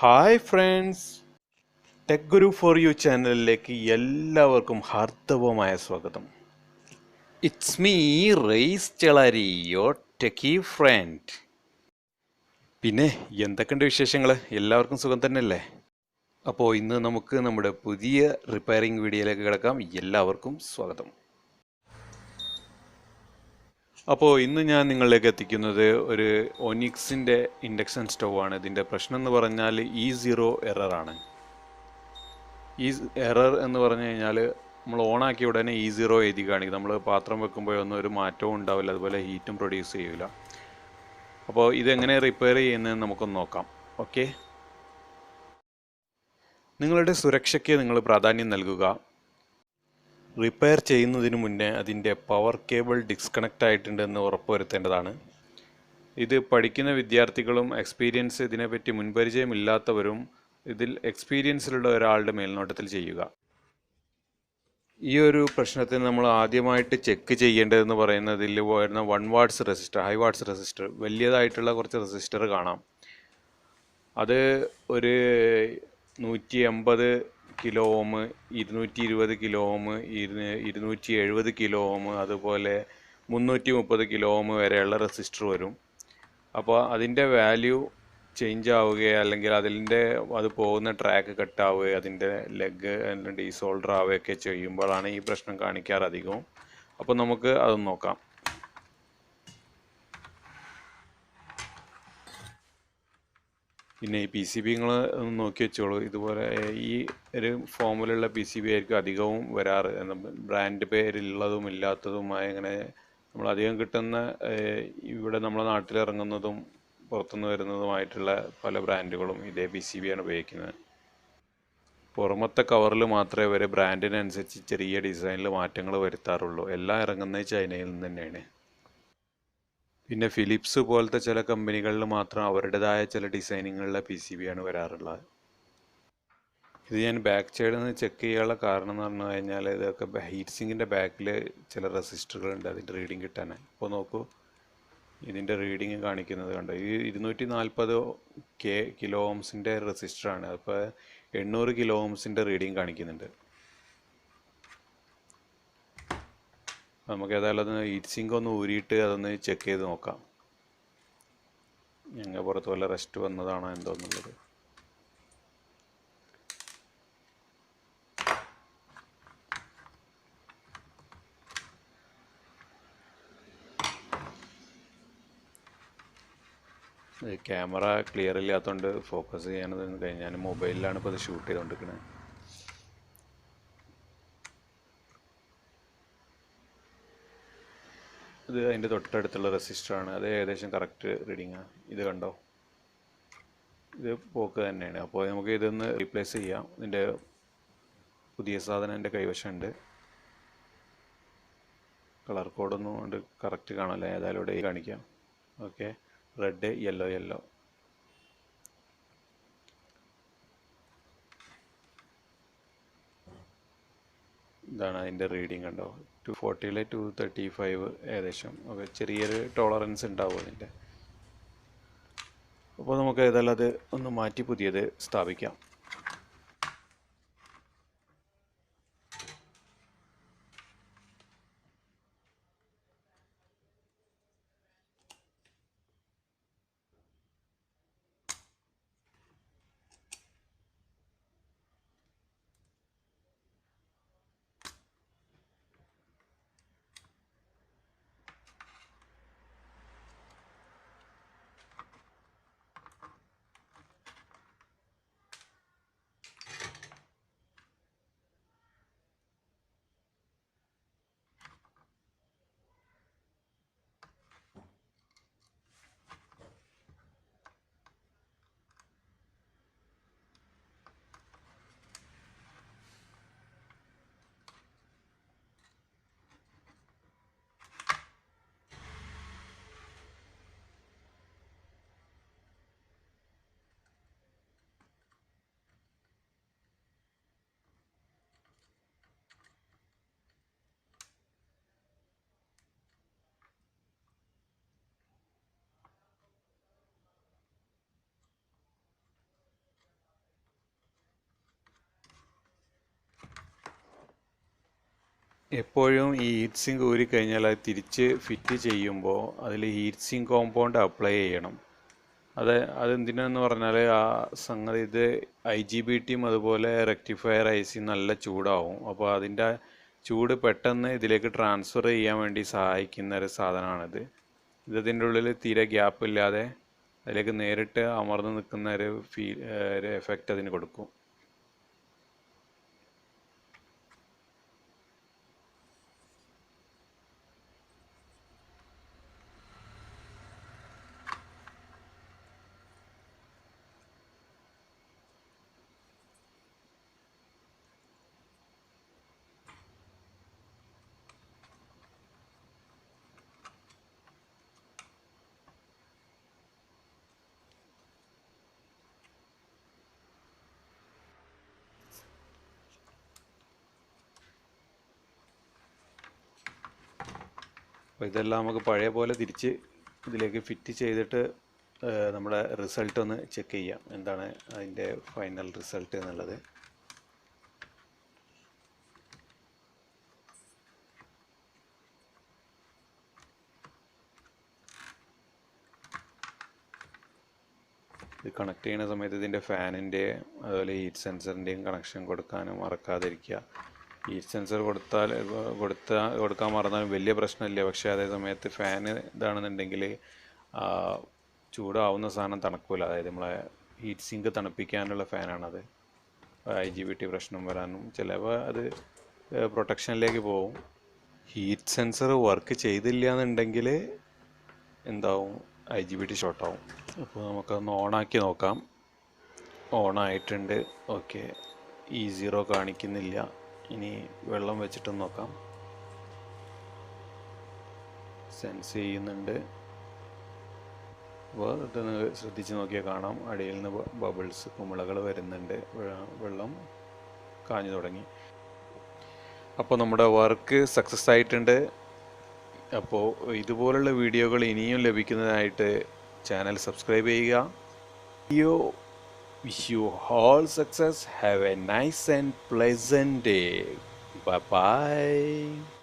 Hi friends, tech Guru for you ചാനലിലേക്ക് എല്ലാവർക്കും ഹാർദവമായ സ്വാഗതം. It's me Rais Chelari, your techie friend. പിന്നെ എന്തൊക്കെയുണ്ട് വിശേഷങ്ങൾ? എല്ലാവർക്കും സുഖം തന്നെയല്ലേ? അപ്പോൾ ഇന്ന് നമുക്ക് നമ്മുടെ പുതിയ റിപ്പയറിംഗ് വീഡിയോയിലേക്ക് കിടക്കാം. എല്ലാവർക്കും സ്വാഗതം. അപ്പോൾ ഇന്ന് ഞാൻ നിങ്ങളിലേക്ക് എത്തിക്കുന്നത് ഒരു ഒനിക്സിൻ്റെ ഇൻഡക്ഷൻ സ്റ്റൗ ആണ്. ഇതിൻ്റെ പ്രശ്നം എന്ന് പറഞ്ഞാൽ E0 എററാണ്. ഈ എറർ എന്ന് പറഞ്ഞു കഴിഞ്ഞാൽ നമ്മൾ ഓണാക്കിയ ഉടനെ E0 എഴുതി കാണിക്കും. നമ്മൾ പാത്രം വെക്കുമ്പോഴൊന്നും ഒരു മാറ്റവും ഉണ്ടാവില്ല, അതുപോലെ ഹീറ്റും പ്രൊഡ്യൂസ് ചെയ്യില്ല. അപ്പോൾ ഇതെങ്ങനെ റിപ്പയർ ചെയ്യുന്നതെന്ന് നമുക്കൊന്ന് നോക്കാം. ഓക്കെ, നിങ്ങളുടെ സുരക്ഷയ്ക്ക് നിങ്ങൾ പ്രാധാന്യം നൽകുക. റിപ്പയർ ചെയ്യുന്നതിന് മുന്നേ അതിൻ്റെ പവർ കേബിൾ ഡിസ്കണക്റ്റ് ആയിട്ടുണ്ടെന്ന് ഉറപ്പുവരുത്തേണ്ടതാണ്. ഇത് പഠിക്കുന്ന വിദ്യാർത്ഥികളും എക്സ്പീരിയൻസ് ഇതിനെപ്പറ്റി മുൻപരിചയമില്ലാത്തവരും ഇതിൽ എക്സ്പീരിയൻസിലുള്ള ഒരാളുടെ മേൽനോട്ടത്തിൽ ചെയ്യുക. ഈ ഒരു പ്രശ്നത്തിന് നമ്മൾ ആദ്യമായിട്ട് ചെക്ക് ചെയ്യേണ്ടതെന്ന് പറയുന്നത് ഇതിൽ വരുന്ന 1 watts resistor, high watts resistor, വലിയതായിട്ടുള്ള കുറച്ച് റെസിസ്റ്റർ കാണാം. അത് ഒരു 180 kilo ohm, 220 kilo ohm, 270 kilo ohm, അതുപോലെ 330 കിലോ ഓം വരെയുള്ള റെസിസ്റ്റർ വരും. അപ്പോൾ അതിൻ്റെ വാല്യൂ ചേഞ്ച് ആവുകയോ അല്ലെങ്കിൽ അത് പോകുന്ന ട്രാക്ക് കട്ടാവുകയോ അതിൻ്റെ ലെഗ് ഡീസോൾഡർ ആവുകയൊക്കെ ചെയ്യുമ്പോഴാണ് ഈ പ്രശ്നം കാണിക്കാറ് അധികവും. അപ്പോൾ നമുക്ക് അത് നോക്കാം. പിന്നെ ഈ PCB നിങ്ങൾ ഒന്ന് നോക്കി വെച്ചോളൂ. ഇതുപോലെ ഈ ഒരു ഫോമിലുള്ള PCB ആയിരിക്കും അധികവും വരാറ്. ബ്രാൻഡ് പേരുള്ളതും ഇല്ലാത്തതുമായ ഇങ്ങനെ നമ്മൾ അധികം കിട്ടുന്ന ഇവിടെ നമ്മുടെ നാട്ടിലിറങ്ങുന്നതും പുറത്തുനിന്ന് വരുന്നതുമായിട്ടുള്ള പല ബ്രാൻഡുകളും ഇതേ PCB ആണ് ഉപയോഗിക്കുന്നത്. പുറമത്തെ കവറിൽ മാത്രമേ വരെ ബ്രാൻഡിനനുസരിച്ച് ചെറിയ ഡിസൈനിൽ മാറ്റങ്ങൾ വരുത്താറുള്ളൂ. എല്ലാം ഇറങ്ങുന്നത് ചൈനയിൽ നിന്ന് തന്നെയാണ്. പിന്നെ ഫിലിപ്സ് പോലത്തെ ചില കമ്പനികളിൽ മാത്രം അവരുടേതായ ചില ഡിസൈനിങ്ങുള്ള PCB ആണ് വരാറുള്ളത്. ഇത് ഞാൻ ബാക്ക് സൈഡിൽ നിന്ന് ചെക്ക് ചെയ്യാനുള്ള കാരണം എന്ന് പറഞ്ഞു കഴിഞ്ഞാൽ ഇതൊക്കെ ഹീറ്റ് സിങ്കിൻ്റെ ബാക്കിൽ ചില റെസിസ്റ്ററുകളുണ്ട് അതിൻ്റെ റീഡിങ് കിട്ടാൻ. ഇപ്പോൾ നോക്കൂ, ഇതിൻ്റെ റീഡിങ് കാണിക്കുന്നത് കണ്ടോ, ഈ 240 കിലോ ഓംസിൻ്റെ റെസിസ്റ്ററാണ്. അപ്പോൾ 800 കിലോ ഓംസിൻ്റെ റീഡിങ് കാണിക്കുന്നുണ്ട്. നമുക്ക് ഏതായാലും അത് ഹീറ്റ് സിങ്ക് ഒന്ന് ഊരിയിട്ട് അതൊന്ന് ചെക്ക് ചെയ്ത് നോക്കാം. ഞങ്ങൾ പുറത്ത് വല്ല റെസ്റ്റ് വന്നതാണോ എന്തോന്നുള്ളത്. ക്യാമറ ക്ലിയർ ഇല്ലാത്തതുകൊണ്ട് ഫോക്കസ് ചെയ്യാനത് ഞാൻ മൊബൈലിലാണ് ഇപ്പോൾ ഇത് ഷൂട്ട് ചെയ്തുകൊണ്ടിരിക്കുന്നത്. ഇത് അതിൻ്റെ തൊട്ടടുത്തുള്ള റെസിസ്റ്ററാണ്. അത് ഏകദേശം കറക്റ്റ് റീഡിങ്ങാണ്. ഇത് കണ്ടോ, ഇത് പോക്ക് തന്നെയാണ്. അപ്പോൾ നമുക്ക് ഇതൊന്ന് റീപ്ലേസ് ചെയ്യാം. ഇതിൻ്റെ പുതിയ സാധനം എൻ്റെ കൈവശമുണ്ട്. കളർ കോഡൊന്നും കൊണ്ട് കറക്റ്റ് കാണാമല്ലോ, ഏതായാലും ഇവിടെ കാണിക്കാം. Okay, red, yellow. ഇതാണ് അതിൻ്റെ റീഡിങ് കണ്ടോ, 240 235 ഏകദേശം. ഓക്കെ, ചെറിയൊരു ടോളറൻസ് ഉണ്ടാവും അതിൻ്റെ. അപ്പോൾ നമുക്ക് ഏതായാലും അത് ഒന്ന് മാറ്റി പുതിയത് സ്ഥാപിക്കാം. എപ്പോഴും ഈ ഹീറ്റ് സിങ്ക് ഊരിക്കഴിഞ്ഞാൽ അത് തിരിച്ച് ഫിറ്റ് ചെയ്യുമ്പോൾ അതിൽ ഹീറ്റ് സിങ്ക് കോമ്പൗണ്ട് അപ്ലൈ ചെയ്യണം. അതെന്തിനാന്ന് പറഞ്ഞാൽ ആ സംഗതി ഇത് IGBTയും അതുപോലെ റെക്ടിഫയർ IC നല്ല ചൂടാവും. അപ്പോൾ അതിൻ്റെ ചൂട് പെട്ടെന്ന് ഇതിലേക്ക് ട്രാൻസ്ഫർ ചെയ്യാൻ വേണ്ടി സഹായിക്കുന്ന ഒരു സാധനമാണിത്. ഇതിൻ്റെ ഉള്ളിൽ തീരെ ഗ്യാപ്പ് ഇല്ലാതെ അതിലേക്ക് നേരിട്ട് അമർന്ന് നിൽക്കുന്ന ഒരു എഫക്റ്റ് അതിന് കൊടുക്കും. അപ്പോൾ ഇതെല്ലാം നമുക്ക് പഴയ പോലെ തിരിച്ച് ഇതിലേക്ക് ഫിറ്റ് ചെയ്തിട്ട് നമ്മുടെ റിസൾട്ട് ഒന്ന് ചെക്ക് ചെയ്യാം, എന്താണ് അതിൻ്റെ ഫൈനൽ റിസൾട്ട് എന്നുള്ളത്. ഇത് കണക്ട് ചെയ്യുന്ന സമയത്ത് ഇതിൻ്റെ ഫാനിൻ്റെ അതുപോലെ ഹീറ്റ് സെൻസറിൻ്റെയും കണക്ഷൻ കൊടുക്കാനും മറക്കാതിരിക്കുക. ഹീറ്റ് സെൻസർ കൊടുക്കാൻ മറന്നാലും വലിയ പ്രശ്നമില്ല. പക്ഷേ അതേ സമയത്ത് ഫാൻ ഇതാണെന്നുണ്ടെങ്കിൽ ചൂടാവുന്ന സാധനം തണുക്കില്ല. അതായത് നമ്മളെ ഹീറ്റ് സിങ്ക് തണുപ്പിക്കാനുള്ള ഫാനാണത്. IGBT പ്രശ്നം വരാനും ചിലപ്പോൾ അത് പ്രൊട്ടക്ഷനിലേക്ക് പോകും. ഹീറ്റ് സെൻസർ വർക്ക് ചെയ്തില്ല എന്നുണ്ടെങ്കിൽ എന്താവും, IGBT ഷോർട്ടാവും. അപ്പോൾ നമുക്കൊന്ന് ഓണാക്കി നോക്കാം. ഓണായിട്ടുണ്ട്. ഓക്കെ, E0 കാണിക്കുന്നില്ല. ഇനി വെള്ളം വെച്ചിട്ട് നോക്കാം. സെൻസ് ചെയ്യുന്നുണ്ട്. അപ്പോൾ ഇതൊന്ന് ശ്രദ്ധിച്ച് നോക്കിയാൽ കാണാം, അടിയിൽ നിന്ന് ബബിൾസ് കുമിളകൾ വരുന്നുണ്ട്. വെള്ളം കാഞ്ഞു തുടങ്ങി. അപ്പോൾ നമ്മുടെ വർക്ക് സക്സസ് ആയിട്ടുണ്ട്. അപ്പോൾ ഇതുപോലുള്ള വീഡിയോകൾ ഇനിയും ലഭിക്കുന്നതിനായിട്ട് ചാനൽ സബ്സ്ക്രൈബ് ചെയ്യുക. Wish you all success. Have a nice and pleasant day. Bye bye.